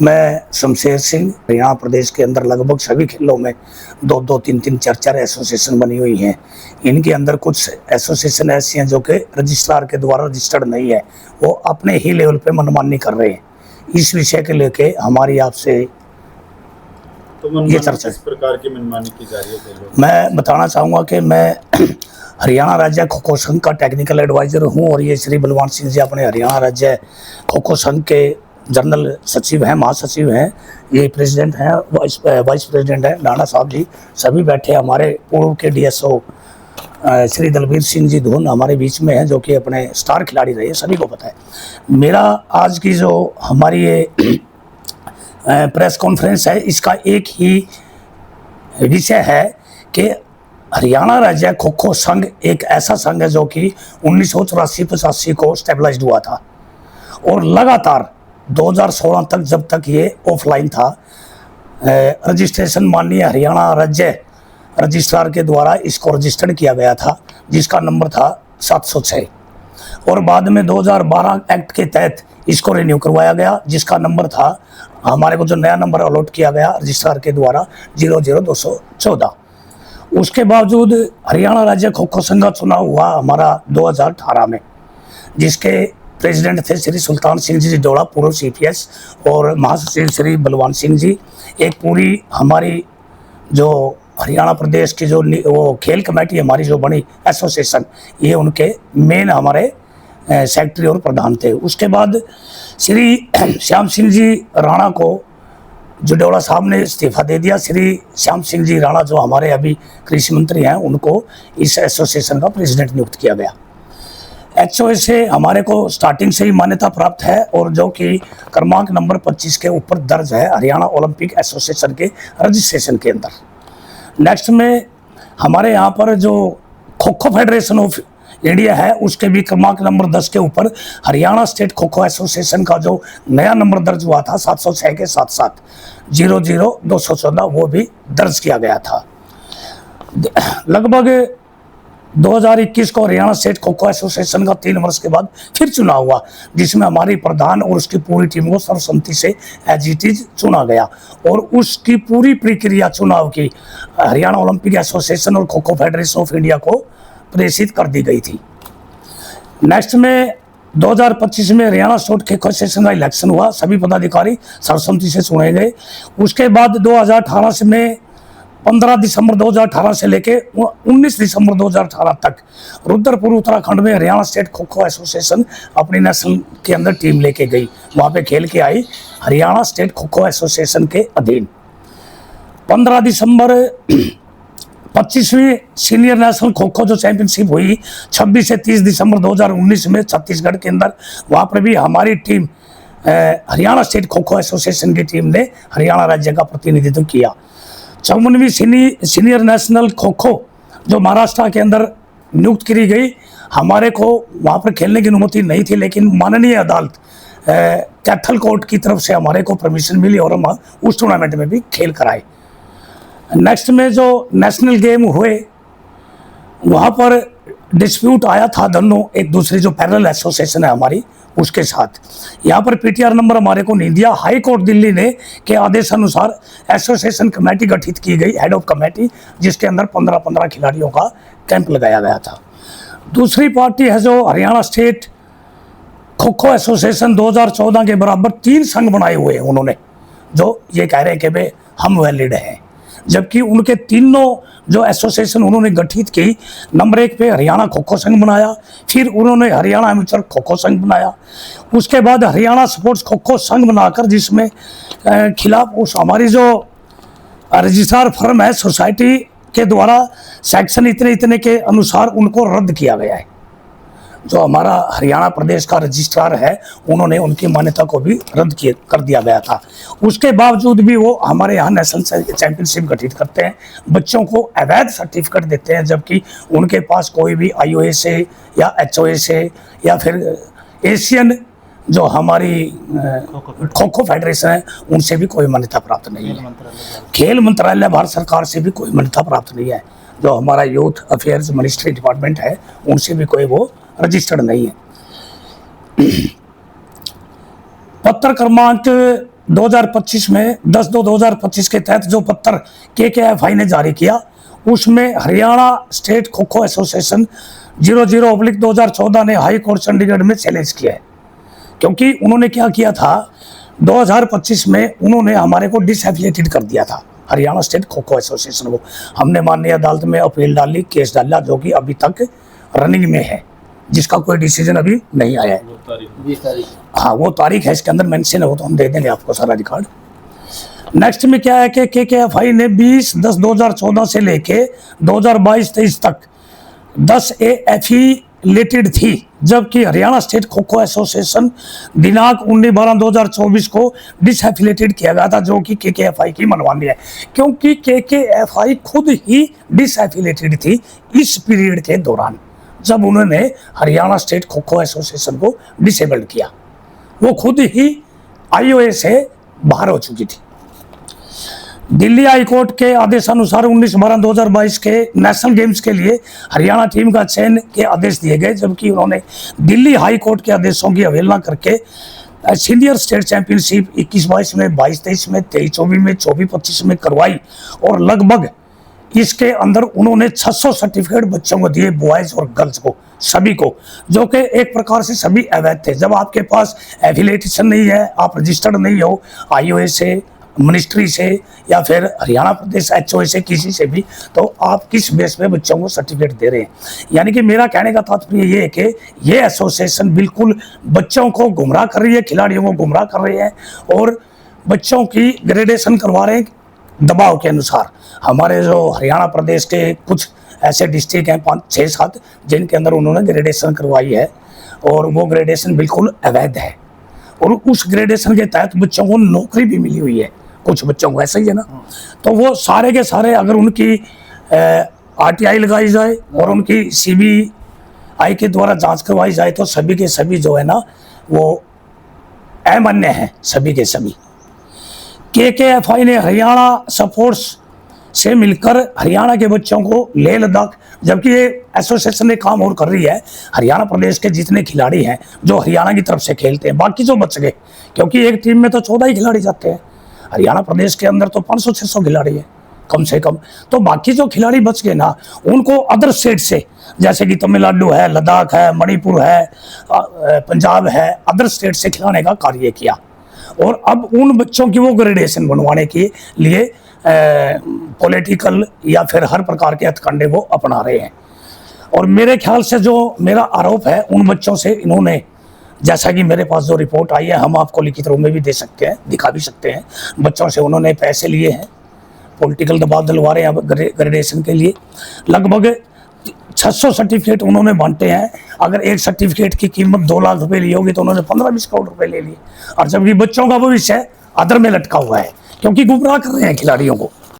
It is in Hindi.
मैं शमशेर सिंह, हरियाणा प्रदेश के अंदर लगभग सभी खेलों में दो दो तीन तीन चार चार एसोसिएशन बनी हुई हैं। इनके अंदर कुछ एसोसिएशन ऐसी हैं जो कि रजिस्ट्रार के द्वारा रजिस्टर्ड नहीं है, वो अपने ही लेवल पे मनमानी कर रहे हैं। इस विषय के लेके हमारी आपसे ये चर्चा। किस प्रकार की मनमानी की जा रही है? मैं बताना चाहूँगा कि मैं हरियाणा राज्य खो खो संघ का टेक्निकल एडवाइज़र हूँ और ये श्री बलवान सिंह जी अपने हरियाणा राज्य खो खो संघ के जनरल सचिव हैं, महासचिव हैं, ये प्रेसिडेंट हैं, वाइस प्रेसिडेंट हैं नाना साहब जी, सभी बैठे। हमारे पूर्व के डीएसओ श्री दलबीर सिंह जी धून हमारे बीच में हैं, जो कि अपने स्टार खिलाड़ी रहे, सभी को पता है। मेरा आज की जो हमारी ये प्रेस कॉन्फ्रेंस है, इसका एक ही विषय है कि हरियाणा राज्य खो खो संघ एक ऐसा संघ है जो कि 1984-85 को स्टेबलाइज्ड हुआ था और लगातार 2016 तक, जब तक ये ऑफलाइन था, रजिस्ट्रेशन माननीय हरियाणा राज्य रजिस्ट्रार के द्वारा इसको रजिस्टर्ड किया गया था, जिसका नंबर था 706 और बाद में 2012 एक्ट के तहत इसको रिन्यू करवाया गया, जिसका नंबर था, हमारे को जो नया नंबर अलॉट किया गया रजिस्ट्रार के द्वारा 00214। उसके बावजूद हरियाणा राज्य खो खो संघ का चुनाव हुआ हमारा 2018 में, जिसके प्रेसिडेंट थे श्री सुल्तान सिंह जी डोड़ा, पूर्व सीपीएस, और महासचिव श्री बलवान सिंह जी। एक पूरी हमारी जो हरियाणा प्रदेश की जो वो खेल कमेटी हमारी जो बनी एसोसिएशन, ये उनके मेन हमारे सेक्रेटरी और प्रधान थे। उसके बाद श्री श्याम सिंह जी राणा को जुडेवाड़ा साहब ने इस्तीफा दे दिया। श्री श्याम सिंह जी राणा जो हमारे अभी कृषि मंत्री हैं, उनको इस एसोसिएशन का प्रेसिडेंट नियुक्त किया गया। एचओए से हमारे को स्टार्टिंग से ही मान्यता प्राप्त है और जो कि क्रमांक नंबर 25 के ऊपर दर्ज है हरियाणा ओलंपिक एसोसिएशन के रजिस्ट्रेशन के अंदर। नेक्स्ट में हमारे यहाँ पर जो kho kho federation of India है, उसके भी क्रमांक नंबर 10 के ऊपर हरियाणा स्टेट खो खो एसोसिएशन का जो नया नंबर दर्ज हुआ था 706 के साथ साथ 00214, वो भी दर्ज किया गया था। लगभग 2021 को हरियाणा स्टेट खो खो एसोसिएशन का 3 वर्ष के बाद फिर चुनाव हुआ, जिसमें हमारी प्रधान और उसकी पूरी टीम को सर्वसम्मति से एज इट इज चुना गया और उसकी पूरी प्रक्रिया चुनाव की हरियाणा ओलंपिक एसोसिएशन और kho kho federation of India को प्रेषित कर दी गई थी। नेक्स्ट में 2025 में हरियाणा स्टेट खो खो एसोसिएशन का इलेक्शन हुआ, सभी पदाधिकारी सर्वसम्मति से चुने गए। उसके बाद 2018 से में 15 दिसंबर 2018 से लेके 19 दिसंबर 2018 तक रुद्रपुर उत्तराखंड में हरियाणा स्टेट खो खो एसोसिएशन अपनी नेशनल के अंदर टीम लेके गई, वहाँ पे खेल के आई हरियाणा स्टेट खो खो एसोसिएशन के अधीन। 15 दिसंबर 25वीं सीनियर नेशनल खो खो जो चैंपियनशिप हुई 26 से 30 दिसंबर 2019 में छत्तीसगढ़ के अंदर, वहाँ पर भी हमारी team Haryana state kho kho association की टीम ने हरियाणा राज्य का प्रतिनिधित्व किया। 54वीं सीनियर नेशनल खो खो जो महाराष्ट्र के अंदर नियुक्त की गई, हमारे को वहाँ पर खेलने की अनुमति नहीं थी, लेकिन माननीय अदालत कैथल कोर्ट की तरफ से हमारे को परमिशन मिली और हम उस टूर्नामेंट में भी खेल कराए। नेक्स्ट में जो नेशनल गेम हुए, वहाँ पर डिस्प्यूट आया था दोनों एक दूसरे जो पैरेलल एसोसिएशन है हमारी उसके साथ। यहाँ पर पीटीआर नंबर हमारे को नहीं दिया। हाई कोर्ट दिल्ली ने के आदेश अनुसार एसोसिएशन कमेटी गठित की गई, हेड ऑफ कमेटी, जिसके अंदर 15-15 खिलाड़ियों का कैंप लगाया गया था। दूसरी पार्टी है जो हरियाणा स्टेट खो खो एसोसिएशन 2014 के बराबर 3 संघ बनाए हुए हैं उन्होंने, जो ये कह रहे हैं कि भाई हम वैलिड हैं, जबकि उनके तीनों जो एसोसिएशन उन्होंने गठित की, नंबर 1 पे हरियाणा खो खो संघ बनाया, फिर उन्होंने हरियाणा एमेचर खो खो संघ बनाया, उसके बाद हरियाणा स्पोर्ट्स खो खो संघ बनाकर जिसमें खिलाफ उस हमारी जो रजिस्ट्रार फर्म है सोसाइटी के द्वारा सेक्शन इतने इतने के अनुसार उनको रद्द किया गया है। जो हमारा हरियाणा प्रदेश का रजिस्ट्रार है, उन्होंने उनकी मान्यता को भी रद्द कर दिया गया था। उसके बावजूद भी वो हमारे यहाँ नेशनल चैंपियनशिप गठित करते हैं, बच्चों को अवैध सर्टिफिकेट देते हैं, जबकि उनके पास कोई भी आईओए से या एचओए से या फिर एशियन जो हमारी खो खो फेडरेशन है उनसे भी कोई मान्यता प्राप्त नहीं है। खेल मंत्रालय भारत सरकार से भी कोई मान्यता प्राप्त नहीं है। जो हमारा यूथ अफेयर्स मिनिस्ट्री डिपार्टमेंट है, उनसे भी कोई वो रजिस्टर्ड नहीं है। पत्र क्रमांक 2025 में 10/2/2025 के तहत जो पत्र KKFI ने जारी किया, उसमें हरियाणा स्टेट खो खो एसोसिएशन 00/2014 ने हाई कोर्ट चंडीगढ़ में चैलेंज किया है। क्योंकि उन्होंने क्या किया था, 2025 में उन्होंने हमारे को डिसएफिलिएटेड कर दिया था, हरियाणा स्टेट खो खो एसोसिएशन को। हमने माननीय अदालत में अपील डाली, केस डाला, जो कि अभी तक रनिंग में है, जिसका कोई डिसीजन अभी नहीं आया है। 20 तारीख। हाँ, वो तारीख है इसके अंदर मेंशन है, वो तो हम दे देंगे आपको सारा रिकॉर्ड। नेक्स्ट में क्या है कि KKFI ने 20/10/2014 से लेके 2022-23 तक 10 एफिलेटेड थी, जबकि हरियाणा स्टेट खो खो एसोसिएशन दिनांक 19/12/2024 को डिसएफिलेटेड किया गया था, जो कि KKFI की मनमानी है, क्योंकि KKFI खुद ही डिसएफिलेटेड थी इस पीरियड के दौरान, जब उन्होंने हरियाणा स्टेट खो खो एसोसिएशन को डिसेबल्ड किया। वो खुद ही IOA से बाहर हो चुकी थी। दिल्ली हाई कोर्ट के आदेशानुसार 19/12/2022 के नेशनल गेम्स के लिए हरियाणा टीम का चयन के आदेश दिए गए, जबकि उन्होंने दिल्ली हाई कोर्ट के आदेशों की अवहेलना करके सीनियर स्टेट चैंपियनशिप 21-22 में, 22-23 में, 23-24 में, 24-25 में करवाई, और लगभग इसके अंदर उन्होंने 600 सर्टिफिकेट बच्चों को दिए, बॉयज और गर्ल्स को, सभी को, जो कि एक प्रकार से सभी अवैध थे। जब आपके पास एफिलिएशन नहीं है, आप रजिस्टर्ड नहीं हो IOA से, मिनिस्ट्री से, या फिर हरियाणा प्रदेश HOA से, किसी से भी, तो आप किस बेस पे बच्चों को सर्टिफिकेट दे रहे हैं। यानी कि मेरा कहने का तात्पर्य ये है कि ये एसोसिएशन बिल्कुल बच्चों को गुमराह कर रही है, खिलाड़ियों को गुमराह कर रही है, और बच्चों की ग्रेडेशन करवा रहे हैं दबाव के अनुसार। हमारे जो हरियाणा प्रदेश के कुछ ऐसे डिस्ट्रिक्ट हैं, 5-6-7, जिनके अंदर उन्होंने ग्रेडेशन करवाई है, और वो ग्रेडेशन बिल्कुल अवैध है, और उस ग्रेडेशन के तहत बच्चों को नौकरी भी मिली हुई है, कुछ बच्चों को, ऐसा ही है ना। तो वो सारे के सारे अगर उनकी RTI लगाई जाए और उनकी CBI के द्वारा जांच करवाई जाए, तो सभी के सभी जो है ना, वो अमान्य हैं, सभी के सभी। KKFI ने हरियाणा स्पोर्ट्स से मिलकर हरियाणा के बच्चों को लेह लद्दाख, जबकि ये एसोसिएशन ने काम और कर रही है, हरियाणा प्रदेश के जितने खिलाड़ी हैं जो हरियाणा की तरफ से खेलते हैं, बाकी जो बच गए, क्योंकि एक टीम में तो 14 ही खिलाड़ी जाते हैं, हरियाणा प्रदेश के अंदर तो 500-600 खिलाड़ी है कम से कम, तो बाकी जो खिलाड़ी बच गए ना, उनको अदर स्टेट से, जैसे कि तमिलनाडु है, लद्दाख है, मणिपुर है, पंजाब है, अदर स्टेट से खिलाने का कार्य किया, और अब उन बच्चों की वो ग्रेडेशन बनवाने के लिए पॉलिटिकल या फिर हर प्रकार के हथकंडे वो अपना रहे हैं। और मेरे ख्याल से जो मेरा आरोप है, उन बच्चों से इन्होंने, जैसा कि मेरे पास जो रिपोर्ट आई है, हम आपको लिखित रूप में भी दे सकते हैं, दिखा भी सकते हैं, बच्चों से उन्होंने पैसे लिए हैं, पॉलिटिकल दबाव दिलवा रहे हैं ग्रेडेशन के लिए। लगभग 600 सर्टिफिकेट उन्होंने बांटे हैं। अगर एक सर्टिफिकेट की कीमत 2 लाख रुपए ली होगी, तो उन्होंने 15-20 करोड़ रुपए ले लिए, और जबकि बच्चों का भविष्य अदर में लटका हुआ है, क्योंकि गुमराह कर रहे हैं खिलाड़ियों को।